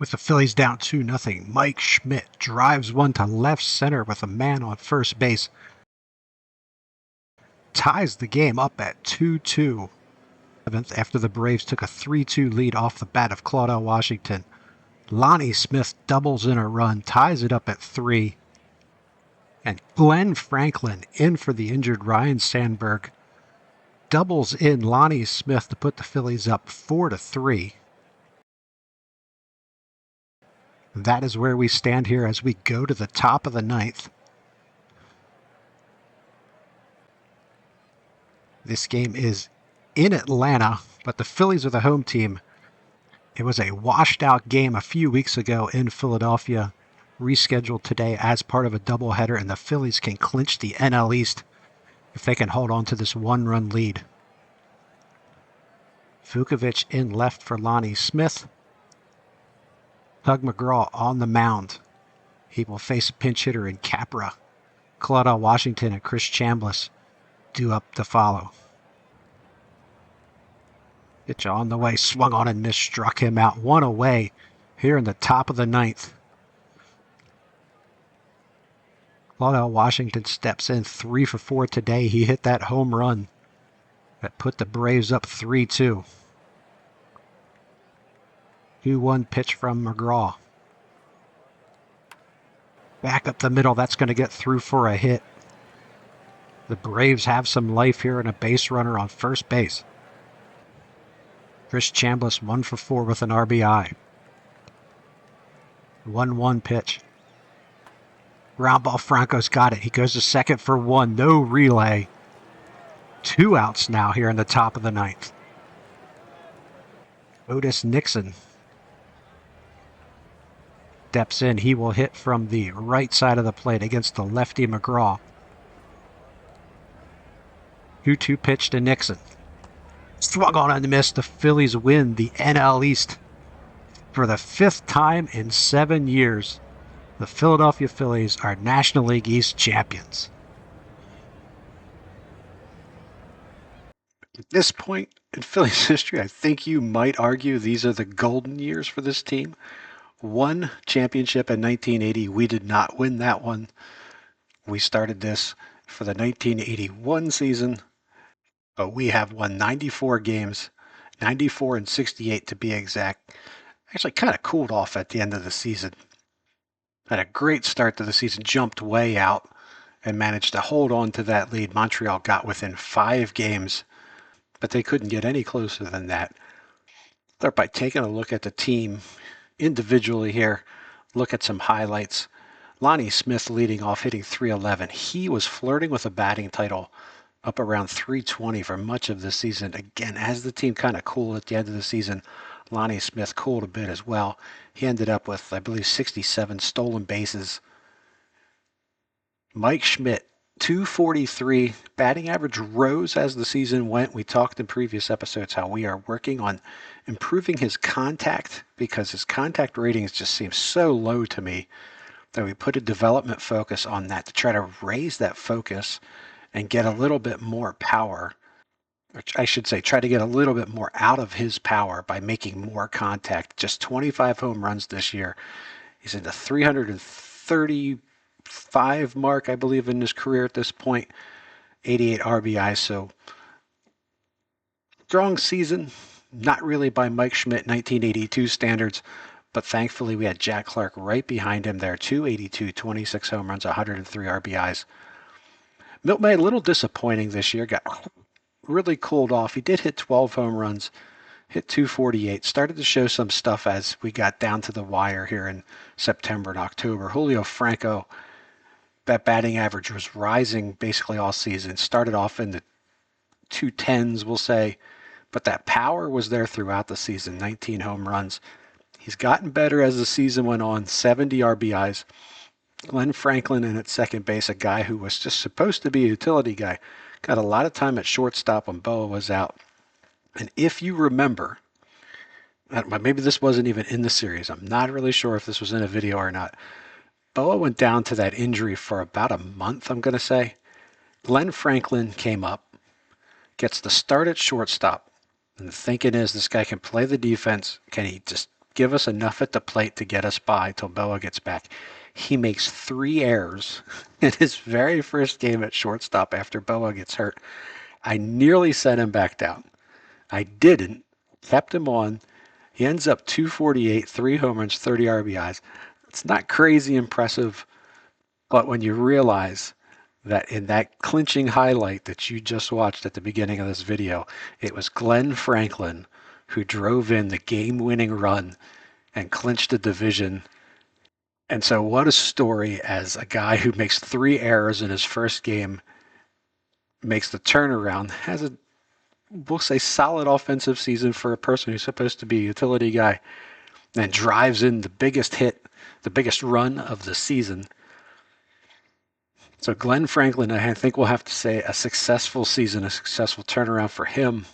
With the Phillies down 2-0, Mike Schmidt drives one to left center with a man on first base. Ties the game up at 2-2 after the Braves took a 3-2 lead off the bat of Claudell Washington. Lonnie Smith doubles in a run, ties it up at 3. And Glenn Franklin, in for the injured Ryne Sandberg, doubles in Lonnie Smith to put the Phillies up 4-3. That is where we stand here as we go to the top of the 9th. This game is in Atlanta, but the Phillies are the home team. It was a washed-out game a few weeks ago in Philadelphia, rescheduled today as part of a doubleheader, and the Phillies can clinch the NL East if they can hold on to this one-run lead. Vukovich in left for Lonnie Smith. Tug McGraw on the mound. He will face a pinch hitter in Capra. Claudell Washington and Chris Chambliss due up to follow. Pitch on the way, swung on and missed, struck him out. One away here in the top of the 9th. Claudell Washington steps in 3 for 4 today. He hit that home run that put the Braves up 3-2. 2-1 pitch from McGraw. Back up the middle. That's going to get through for a hit. The Braves have some life here and a base runner on first base. Chris Chambliss 1 for 4 with an RBI. 1-1 pitch. Ground ball, Franco's got it. He goes to second for 1. No relay. 2 outs now here in the top of the 9th. Otis Nixon steps in. He will hit from the right side of the plate against the lefty McGraw. 2-2 pitch to Nixon. Swung on and missed. The Phillies win the NL East for the 5th time in 7 years. The Philadelphia Phillies are National League East champions. At this point in Phillies history, I think you might argue these are the golden years for this team. 1 championship in 1980. We did not win that one. We started this for the 1981 season. But we have won 94 games, 94 and 68 to be exact. Actually kind of cooled off at the end of the season. Had a great start to the season, jumped way out, and managed to hold on to that lead. Montreal got within 5 games, but they couldn't get any closer than that. Start by taking a look at the team individually here. Look at some highlights. Lonnie Smith leading off, hitting .311. He was flirting with a batting title up around .320 for much of the season. Again, as the team kind of cooled at the end of the season, Lonnie Smith cooled a bit as well. He ended up with, I believe, 67 stolen bases. Mike Schmidt, .243. Batting average rose as the season went. We talked in previous episodes how we are working on improving his contact because his contact ratings just seem so low to me that we put a development focus on that to try to raise that focus and get a little bit more power. Which I should say, try to get a little bit more out of his power by making more contact. Just 25 home runs this year. He's in the 335 mark, I believe, in his career at this point. 88 RBIs, so strong season. Not really by Mike Schmidt 1982 standards, but thankfully we had Jack Clark right behind him there. 282, 26 home runs, 103 RBIs. Milt May, a little disappointing this year. Got really cooled off. He did hit 12 home runs, hit .248. Started to show some stuff as we got down to the wire here in September and October. Julio Franco, that batting average was rising basically all season. Started off in the 210s, we'll say, but that power was there throughout the season. 19 home runs. He's gotten better as the season went on. 70 RBIs. Glenn Franklin in at second base, a guy who was just supposed to be a utility guy. Got a lot of time at shortstop when Boa was out. And if you remember, maybe this wasn't even in the series. I'm not really sure if this was in a video or not. Boa went down to that injury for about a month, I'm going to say. Glenn Franklin came up, gets the start at shortstop. And the thinking is this guy can play the defense. Can he just give us enough at the plate to get us by till Boa gets back. He makes 3 errors in his very first game at shortstop after Boa gets hurt. I nearly sent him back down. I didn't. Kept him on. He ends up 248, 3 home runs, 30 RBIs. It's not crazy impressive, but when you realize that in that clinching highlight that you just watched at the beginning of this video, it was Glenn Franklin who drove in the game-winning run and clinched the division. And so what a story as a guy who makes 3 errors in his first game, makes the turnaround, has a, we'll say, solid offensive season for a person who's supposed to be a utility guy, and drives in the biggest hit, the biggest run of the season. So Glenn Franklin, I think we'll have to say a successful season, a successful turnaround for him.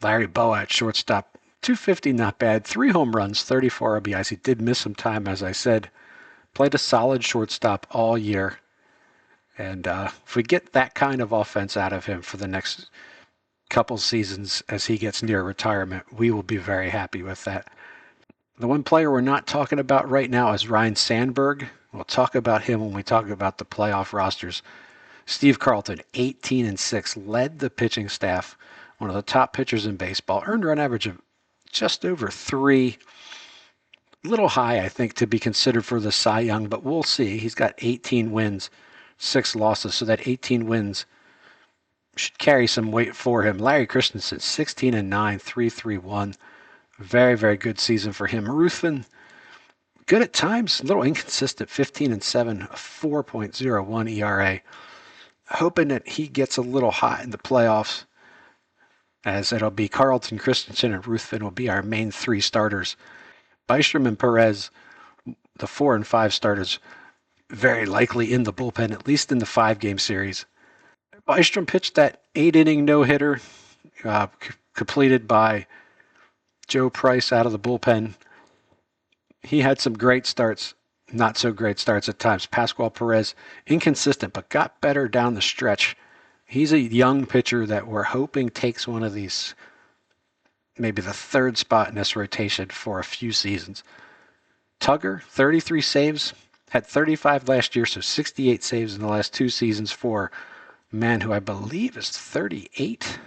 Larry Boa at shortstop, 250, not bad. 3 home runs, 34 RBIs. He did miss some time, as I said. Played a solid shortstop all year. And if we get that kind of offense out of him for the next couple seasons as he gets near retirement, we will be very happy with that. The one player we're not talking about right now is Ryne Sandberg. We'll talk about him when we talk about the playoff rosters. Steve Carlton, 18-6, led the pitching staff, one of the top pitchers in baseball, earned run average of just over 3. A little high, I think, to be considered for the Cy Young, but we'll see. He's got 18 wins, 6 losses, so that 18 wins should carry some weight for him. Larry Christensen, 16-9, 3.31. Very, very good season for him. Ruthven, good at times, a little inconsistent, 15-7, a 4.01 ERA. Hoping that he gets a little hot in the playoffs, as it'll be Carlton, Christensen, and Ruthven will be our main 3 starters. Bystrom and Perez, the 4 and 5 starters, very likely in the bullpen, at least in the 5-game series. Bystrom pitched that 8-inning no-hitter, completed by Joe Price out of the bullpen. He had some great starts, not so great starts at times. Pascual Perez, inconsistent, but got better down the stretch. He's a young pitcher that we're hoping takes one of these, maybe the 3rd spot in this rotation for a few seasons. Tugger, 33 saves, had 35 last year, so 68 saves in the last 2 seasons for a man who I believe is 38.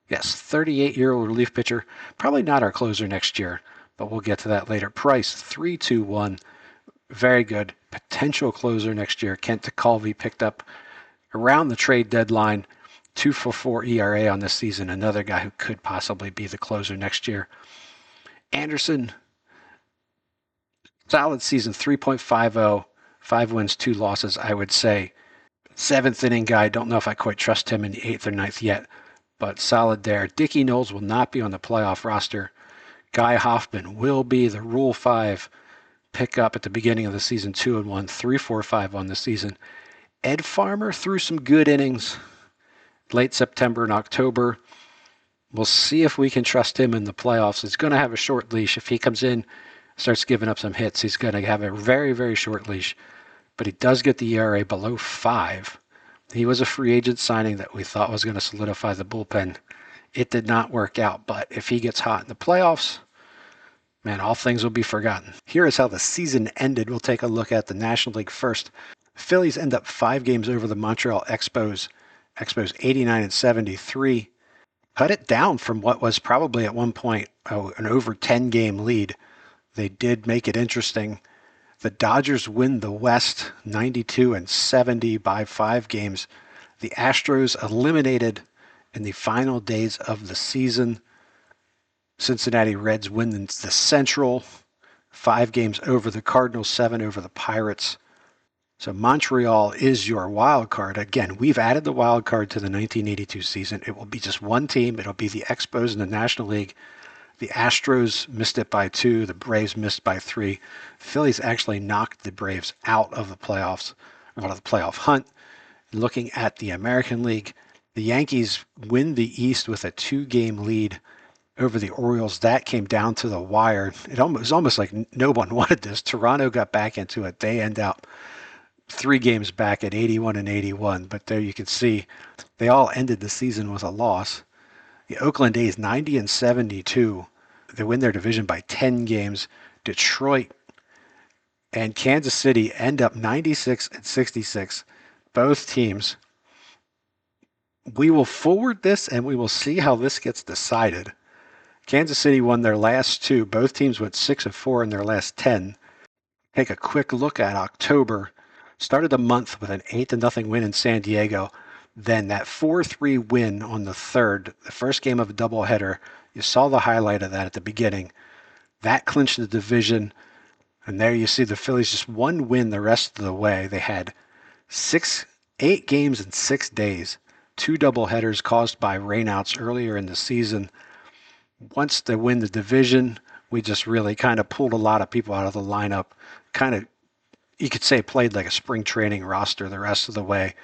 Yes, 38-year-old relief pitcher. Probably not our closer next year, but we'll get to that later. Price, 3.21. Very good. Potential closer next year. Kent DeCalvey picked up around the trade deadline. 2.44 ERA on this season. Another guy who could possibly be the closer next year. Anderson, solid season, 3.50. 5 wins, 2 losses, I would say. 7th inning guy. Don't know if I quite trust him in the 8th or 9th yet, but solid there. Dickie Knowles will not be on the playoff roster. Guy Hoffman will be the Rule 5 pickup at the beginning of the season, 2-1, 3.45 on the season. Ed Farmer threw some good innings late September and October. We'll see if we can trust him in the playoffs. He's going to have a short leash. If he comes in, starts giving up some hits, he's going to have a very, very short leash. But he does get the ERA below 5. He was a free agent signing that we thought was going to solidify the bullpen. It did not work out, but if he gets hot in the playoffs, man, all things will be forgotten. Here is how the season ended. We'll take a look at the National League first. Phillies end up 5 games over the Montreal Expos. Expos 89-73. Cut it down from what was probably at one point an over 10-game lead. They did make it interesting. The Dodgers win the West 92-70 by 5 games. The Astros eliminated in the final days of the season. Cincinnati Reds win the Central 5 games over the Cardinals, 7 over the Pirates. So Montreal is your wild card. Again, we've added the wild card to the 1982 season. It will be just one team. It'll be the Expos in the National League. The Astros missed it by 2. The Braves missed by 3. Phillies actually knocked the Braves out of the playoffs, out of the playoff hunt. Looking at the American League, the Yankees win the East with a 2-game lead over the Orioles. That came down to the wire. It was almost like no one wanted this. Toronto got back into it. They end up 3 games back at 81-81. But there you can see they all ended the season with a loss. The Oakland A's 90-72. They win their division by 10 games. Detroit and Kansas City end up 96 and 66. Both teams. We will forward this and we will see how this gets decided. Kansas City won their last 2. Both teams went 6-4 in their last 10. Take a quick look at October. Started the month with an 8-0 win in San Diego. Then that 4-3 win on the 3rd, the first game of a doubleheader. You saw the highlight of that at the beginning. That clinched the division. And there you see the Phillies just one win the rest of the way. They had 8 games in 6 days. 2 doubleheaders caused by rainouts earlier in the season. Once they win the division, we just really kind of pulled a lot of people out of the lineup. Kind of, you could say, played like a spring training roster the rest of the way.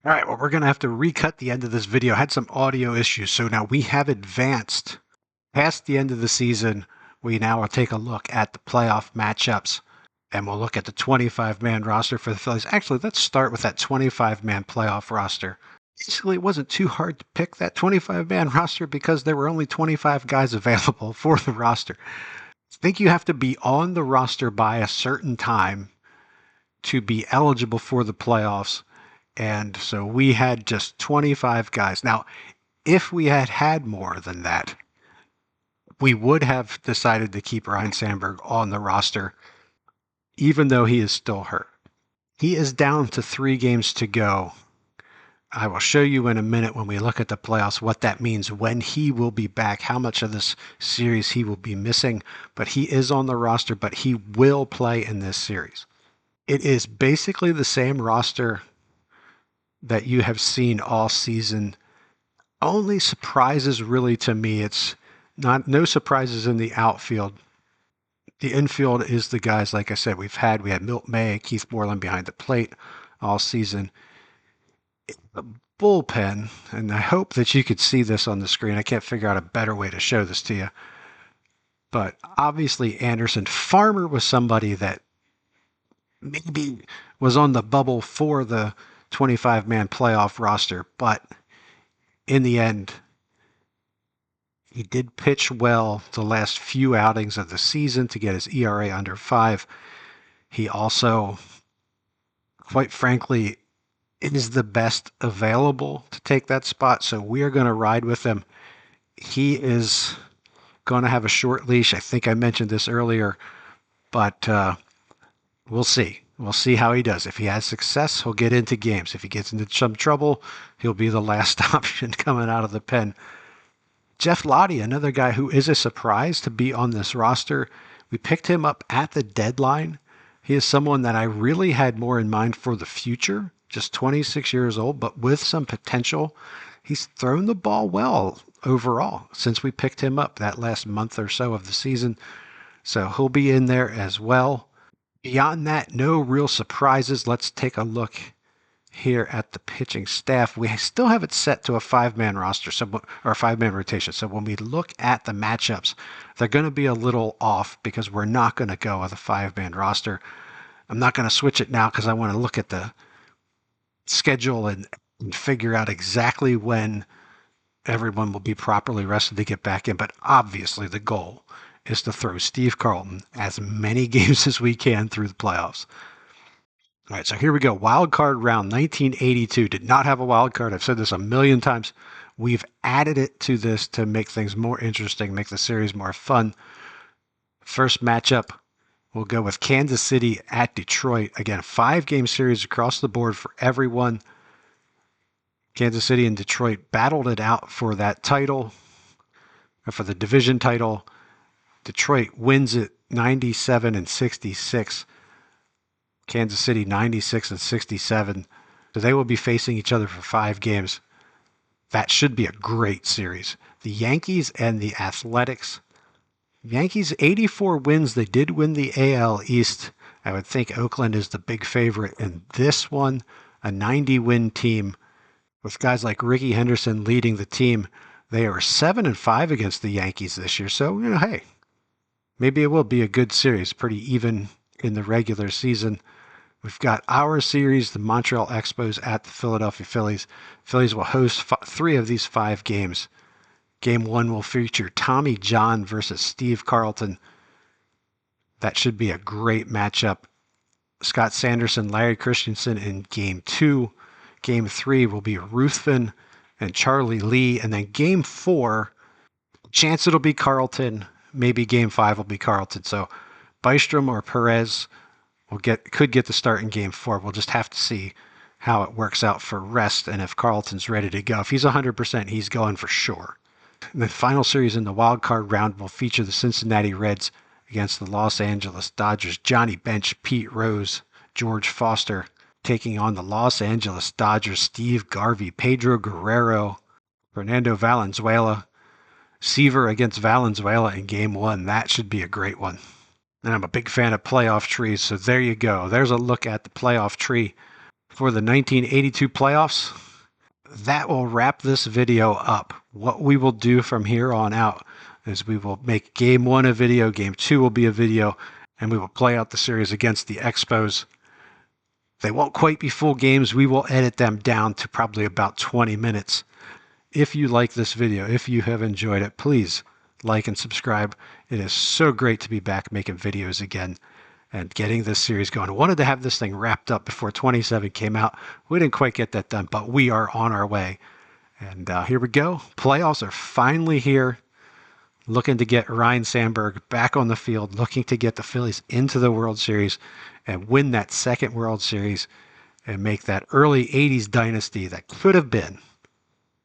All right, well, we're going to have to recut the end of this video. I had some audio issues, so now we have advanced past the end of the season. We now will take a look at the playoff matchups, and we'll look at the 25-man roster for the Phillies. Actually, let's start with that 25-man playoff roster. Basically, it wasn't too hard to pick that 25-man roster because there were only 25 guys available for the roster. I think you have to be on the roster by a certain time to be eligible for the playoffs. And so we had just 25 guys. Now, if we had had more than that, we would have decided to keep Ryne Sandberg on the roster, even though he is still hurt. He is down to 3 games to go. I will show you in a minute when we look at the playoffs what that means, when he will be back, how much of this series he will be missing. But he is on the roster, but he will play in this series. It is basically the same roster that you have seen all season. Only surprises really to me, it's no surprises in the outfield. The infield is the guys, like I said, we had Milt May, Keith Moreland behind the plate all season. The bullpen, and I hope that you could see this on the screen. I can't figure out a better way to show this to you. But obviously Anderson. Farmer was somebody that maybe was on the bubble for the 25-man playoff roster, but in the end, he did pitch well the last few outings of the season to get his ERA under 5. He also, quite frankly, is the best available to take that spot, so we are going to ride with him. He is going to have a short leash. I think I mentioned this earlier, but we'll see. We'll see how he does. If he has success, he'll get into games. If he gets into some trouble, he'll be the last option coming out of the pen. Jeff Lottie, another guy who is a surprise to be on this roster. We picked him up at the deadline. He is someone that I really had more in mind for the future. Just 26 years old, but with some potential. He's thrown the ball well overall since we picked him up that last month or so of the season. So he'll be in there as well. Beyond that, no real surprises. Let's take a look here at the pitching staff. We still have it set to a 5-man roster, or a 5-man rotation. So when we look at the matchups, they're going to be a little off because we're not going to go with a 5-man roster. I'm not going to switch it now because I want to look at the schedule and figure out exactly when everyone will be properly rested to get back in. But obviously the goal is to throw Steve Carlton as many games as we can through the playoffs. All right, so here we go. Wild card round 1982. Did not have a wild card. I've said this a million times. We've added it to this to make things more interesting, make the series more fun. First matchup, we'll go with Kansas City at Detroit. Again, 5-game series across the board for everyone. Kansas City and Detroit battled it out for that title, or for the division title. Detroit wins it 97-66. Kansas City 96-67. So they will be facing each other for 5 games. That should be a great series. The Yankees and the Athletics. Yankees 84 wins. They did win the AL East. I would think Oakland is the big favorite in this one. A 90-win team with guys like Ricky Henderson leading the team. They are 7-5 against the Yankees this year. So, hey, maybe it will be a good series. Pretty even in the regular season. We've got our series, the Montreal Expos at the Philadelphia Phillies. Phillies will host 3 of these 5 games. Game 1 will feature Tommy John versus Steve Carlton. That should be a great matchup. Scott Sanderson, Larry Christensen in Game 2. Game 3 will be Ruthven and Charlie Lee. And then Game 4, chance it'll be Carlton. Maybe Game 5 will be Carlton. So Bystrom or Perez could get the start in Game 4. We'll just have to see how it works out for rest and if Carlton's ready to go. If he's 100%, he's going for sure. And the final series in the wildcard round will feature the Cincinnati Reds against the Los Angeles Dodgers. Johnny Bench, Pete Rose, George Foster taking on the Los Angeles Dodgers. Steve Garvey, Pedro Guerrero, Fernando Valenzuela. Seaver against Valenzuela in Game 1. That should be a great one. And I'm a big fan of playoff trees, so there you go. There's a look at the playoff tree for the 1982 playoffs. That will wrap this video up. What we will do from here on out is we will make Game 1 a video, Game 2 will be a video, and we will play out the series against the Expos. They won't quite be full games. We will edit them down to probably about 20 minutes. If you like this video, if you have enjoyed it, please like and subscribe. It is so great to be back making videos again and getting this series going. I wanted to have this thing wrapped up before 27 came out. We didn't quite get that done, but we are on our way. And here we go. Playoffs are finally here. Looking to get Ryne Sandberg back on the field, looking to get the Phillies into the World Series and win that second World Series and make that early 80s dynasty that could have been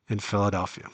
in Philadelphia.